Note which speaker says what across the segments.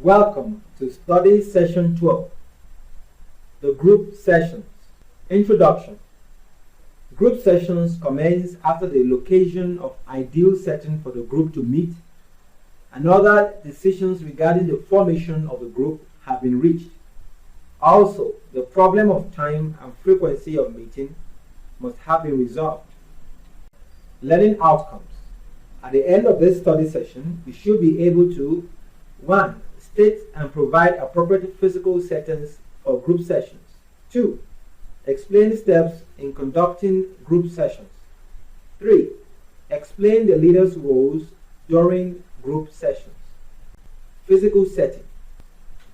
Speaker 1: Welcome to Study Session 12, the Group Sessions. Introduction. Group sessions commence after the location of ideal setting for the group to meet and other decisions regarding the formation of the group have been reached. Also, the problem of time and frequency of meeting must have been resolved. Learning outcomes. At the end of this study session, we should be able to 1. State and provide appropriate physical settings for group sessions. 2. Explain steps in conducting group sessions. 3. Explain the leader's roles during group sessions. Physical setting.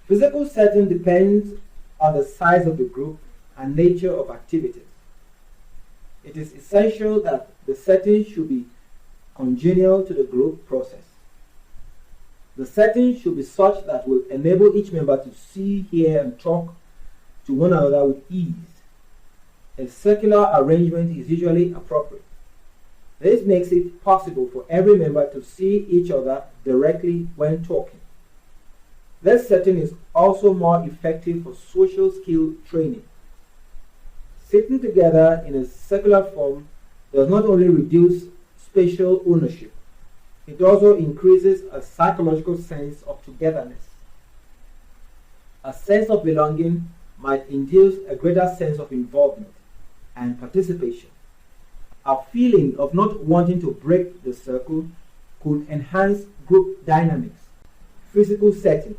Speaker 1: Physical setting depends on the size of the group and nature of activities. It is essential that the setting should be congenial to the group process. The setting should be such that will enable each member to see, hear, and talk to one another with ease. A circular arrangement is usually appropriate. This makes it possible for every member to see each other directly when talking. This setting is also more effective for social skill training. Sitting together in a circular form does not only reduce spatial ownership, it also increases a psychological sense of togetherness. A sense of belonging might induce a greater sense of involvement and participation. A feeling of not wanting to break the circle could enhance group dynamics. Physical setting.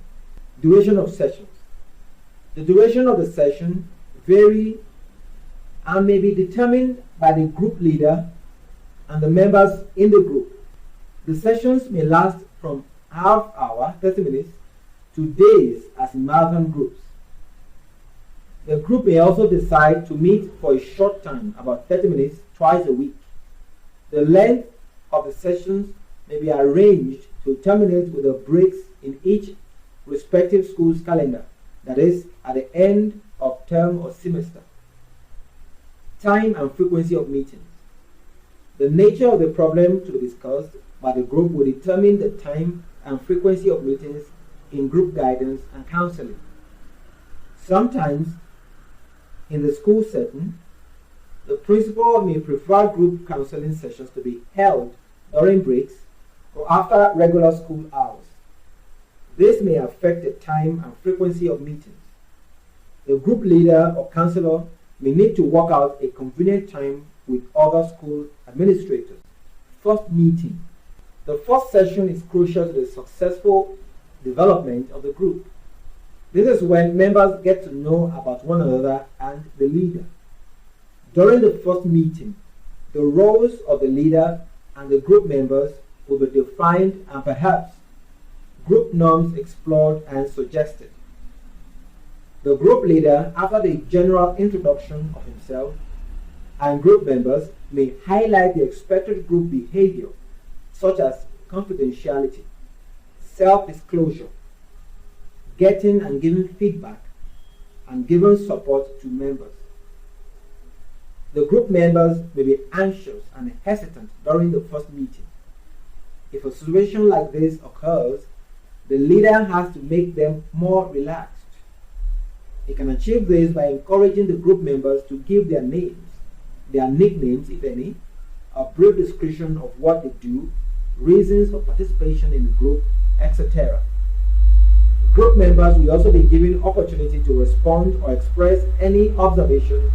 Speaker 1: Duration of sessions. The duration of the session vary and may be determined by the group leader and the members in the group. The sessions may last from half hour, 30 minutes, to days as in marathon groups. The group may also decide to meet for a short time, about 30 minutes, twice a week. The length of the sessions may be arranged to terminate with the breaks in each respective school's calendar, that is, at the end of term or semester. Time and frequency of meetings. The nature of the problem to be discussed by the group will determine the time and frequency of meetings in group guidance and counseling. Sometimes, in the school setting, the principal may prefer group counseling sessions to be held during breaks or after regular school hours. This may affect the time and frequency of meetings. The group leader or counselor may need to work out a convenient time with other school administrators. First meeting. The first session is crucial to the successful development of the group. This is when members get to know about one another and the leader. During the first meeting, the roles of the leader and the group members will be defined and perhaps group norms explored and suggested. The group leader, after the general introduction of himself and group members, may highlight the expected group behavior, such as confidentiality, self-disclosure, getting and giving feedback, and giving support to members. The group members may be anxious and hesitant during the first meeting. If a situation like this occurs, the leader has to make them more relaxed. He can achieve this by encouraging the group members to give their names, their nicknames if any, a brief description of what they do, reasons for participation in the group, etc. Group members will also be given opportunity to respond or express any observation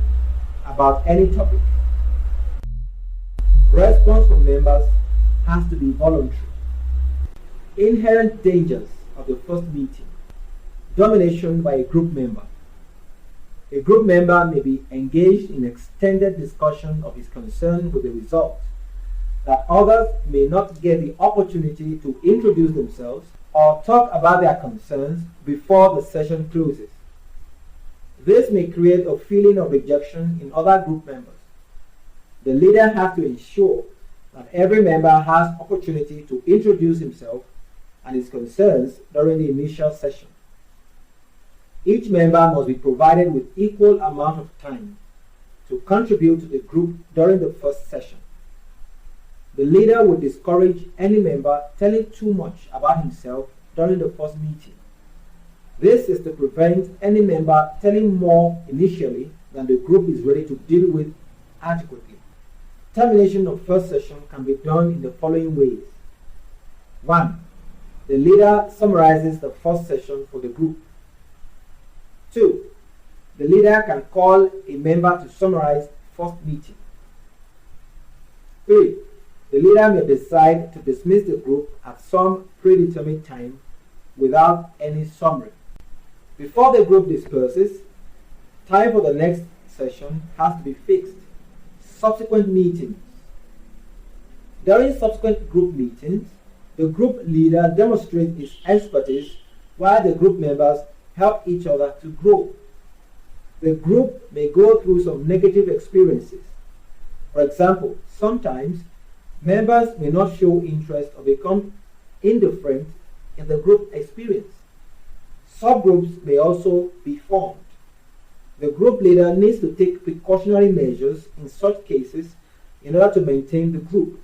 Speaker 1: about any topic. Response from members has to be voluntary. Inherent dangers of the first meeting. Domination by a group member. A group member may be engaged in extended discussion of his concern with the result, that others may not get the opportunity to introduce themselves or talk about their concerns before the session closes. This may create a feeling of rejection in other group members. The leader has to ensure that every member has opportunity to introduce himself and his concerns during the initial session. Each member must be provided with equal amount of time to contribute to the group during the first session. The leader would discourage any member telling too much about himself during the first meeting. This is to prevent any member telling more initially than the group is ready to deal with adequately. Termination of first session can be done in the following ways. 1. The leader summarizes the first session for the group. 2. The leader can call a member to summarize first meeting. 3. The leader may decide to dismiss the group at some predetermined time without any summary. Before the group disperses, time for the next session has to be fixed. Subsequent meetings. During subsequent group meetings, the group leader demonstrates his expertise while the group members help each other to grow. The group may go through some negative experiences. For example, sometimes members may not show interest or become indifferent in the group experience. Subgroups may also be formed. The group leader needs to take precautionary measures in such cases in order to maintain the group.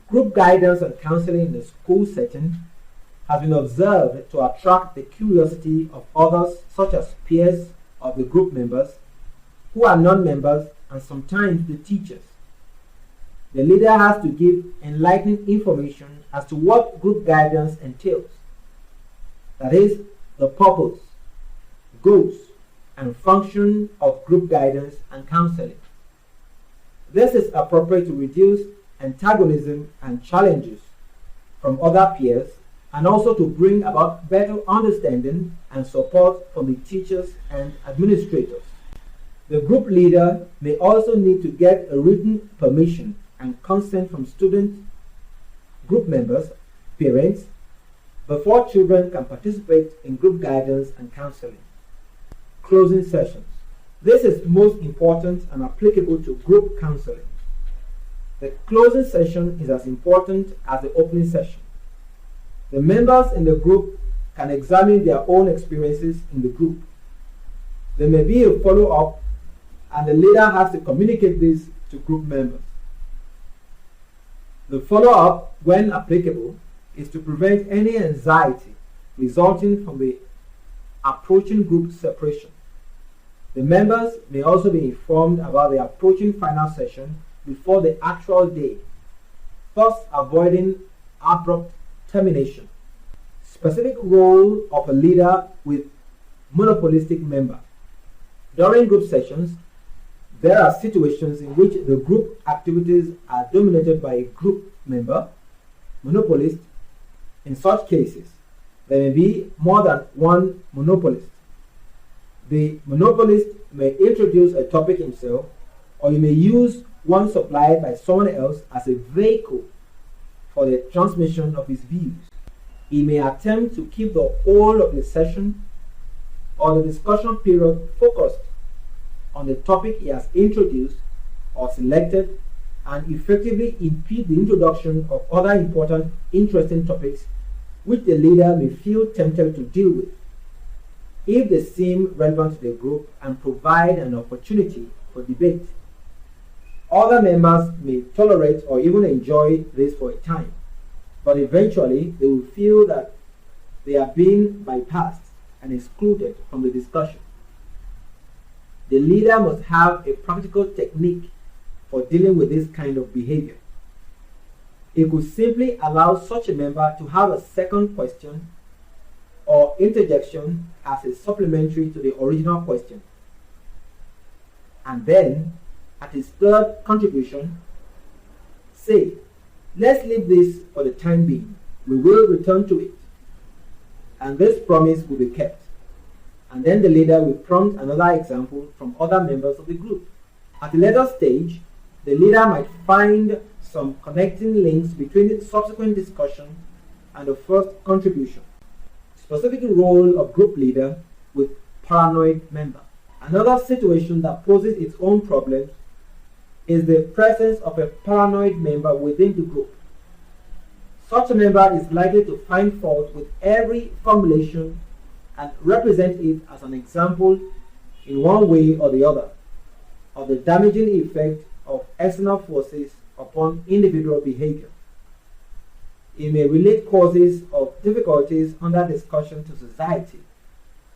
Speaker 1: Group guidance and counseling in the school setting has been observed to attract the curiosity of others, such as peers of the group members, who are non-members, and sometimes the teachers. The leader has to give enlightening information as to what group guidance entails. That is, the purpose, goals, and function of group guidance and counseling. This is appropriate to reduce antagonism and challenges from other peers, and also to bring about better understanding and support from the teachers and administrators. The group leader may also need to get a written permission and consent from students, group members, parents, before children can participate in group guidance and counseling. Closing sessions. This is most important and applicable to group counseling. The closing session is as important as the opening session. The members in the group can examine their own experiences in the group. There may be a follow-up, and the leader has to communicate this to group members. The follow-up, when applicable, is to prevent any anxiety resulting from the approaching group separation. The members may also be informed about the approaching final session before the actual day, thus avoiding abrupt termination. Specific role of a leader with monopolistic member. During group sessions, there are situations in which the group activities are dominated by a group member, monopolist. In such cases, there may be more than one monopolist. The monopolist may introduce a topic himself, or he may use one supplied by someone else as a vehicle for the transmission of his views. He may attempt to keep the whole of the session or the discussion period focused on the topic he has introduced or selected, and effectively impede the introduction of other important, interesting topics which the leader may feel tempted to deal with, if they seem relevant to the group and provide an opportunity for debate. Other members may tolerate or even enjoy this for a time, but eventually they will feel that they are being bypassed and excluded from the discussion. The leader must have a practical technique for dealing with this kind of behavior. It could simply allow such a member to have a second question or interjection as a supplementary to the original question. And then, at his third contribution, say, "Let's leave this for the time being. We will return to it." And this promise will be kept. And then the leader will prompt another example from other members of the group. At a later stage, the leader might find some connecting links between the subsequent discussion and the first contribution. Specific role of group leader with paranoid member. Another situation that poses its own problems is the presence of a paranoid member within the group. Such a member is likely to find fault with every formulation and represent it as an example in one way or the other of the damaging effect of external forces upon individual behavior. He may relate causes of difficulties under discussion to society,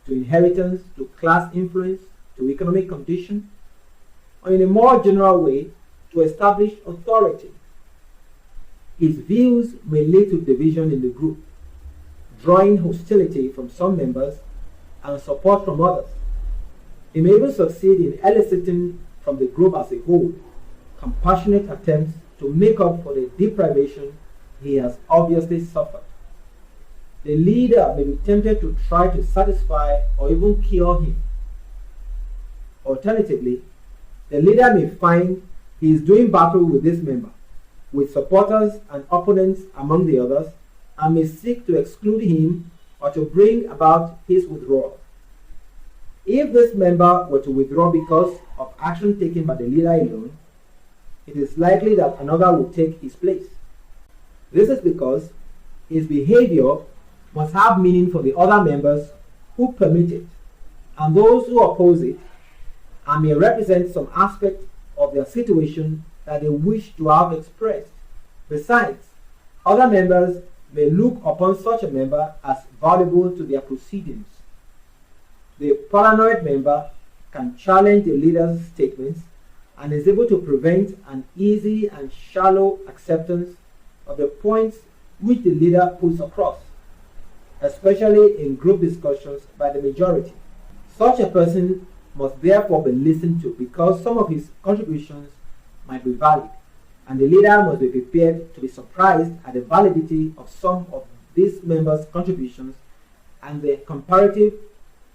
Speaker 1: to inheritance, to class influence, to economic condition, or in a more general way, to establish authority. His views may lead to division in the group, drawing hostility from some members and support from others. He may even succeed in eliciting from the group as a whole compassionate attempts to make up for the deprivation he has obviously suffered. The leader may be tempted to try to satisfy or even cure him. Alternatively, the leader may find he is doing battle with this member, with supporters and opponents among the others, and may seek to exclude him or to bring about his withdrawal. If this member were to withdraw because of action taken by the leader alone, it is likely that another will take his place. This is because his behavior must have meaning for the other members who permit it and those who oppose it, and may represent some aspect of their situation that they wish to have expressed. Besides, other members may look upon such a member as valuable to their proceedings. The paranoid member can challenge the leader's statements and is able to prevent an easy and shallow acceptance of the points which the leader puts across, especially in group discussions by the majority. Such a person must therefore be listened to because some of his contributions might be valid, and the leader must be prepared to be surprised at the validity of some of these members' contributions and the comparative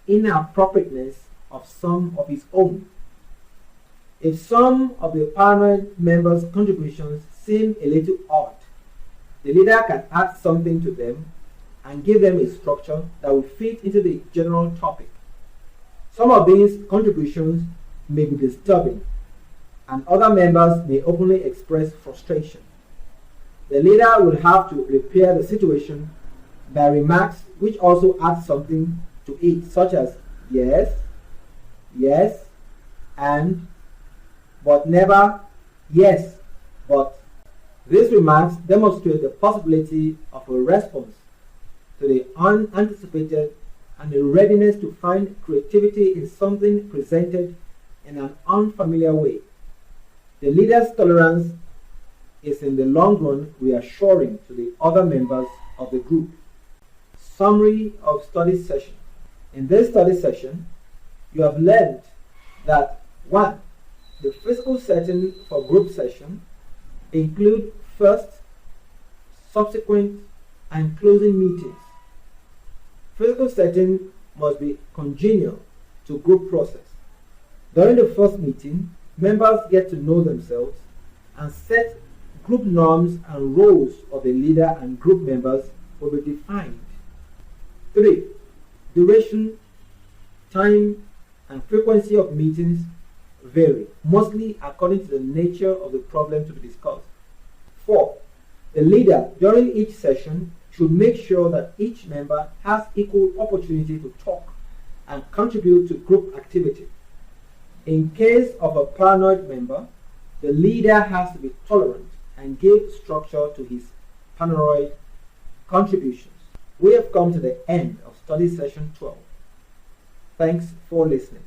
Speaker 1: inappropriateness of some of his own. If some of the paranoid members' contributions seem a little odd, the leader can add something to them and give them a structure that will fit into the general topic. Some of these contributions may be disturbing, and other members may openly express frustration. The leader will have to repair the situation by remarks which also add something to it, such as yes, yes, and, but never, yes, but. These remarks demonstrate the possibility of a response to the unanticipated and a readiness to find creativity in something presented in an unfamiliar way. The leader's tolerance is in the long run reassuring to the other members of the group. Summary of study session. In this study session, you have learned that 1. The physical setting for group session include first, subsequent, and closing meetings. Physical setting must be congenial to group process. During the first meeting, members get to know themselves and set group norms, and roles of the leader and group members will be defined. 3. Duration, time, and frequency of meetings vary, mostly according to the nature of the problem to be discussed. 4. The leader during each session should make sure that each member has equal opportunity to talk and contribute to group activity. In case of a paranoid member, the leader has to be tolerant and give structure to his paranoid contributions. We have come to the end of study session 12. Thanks for listening.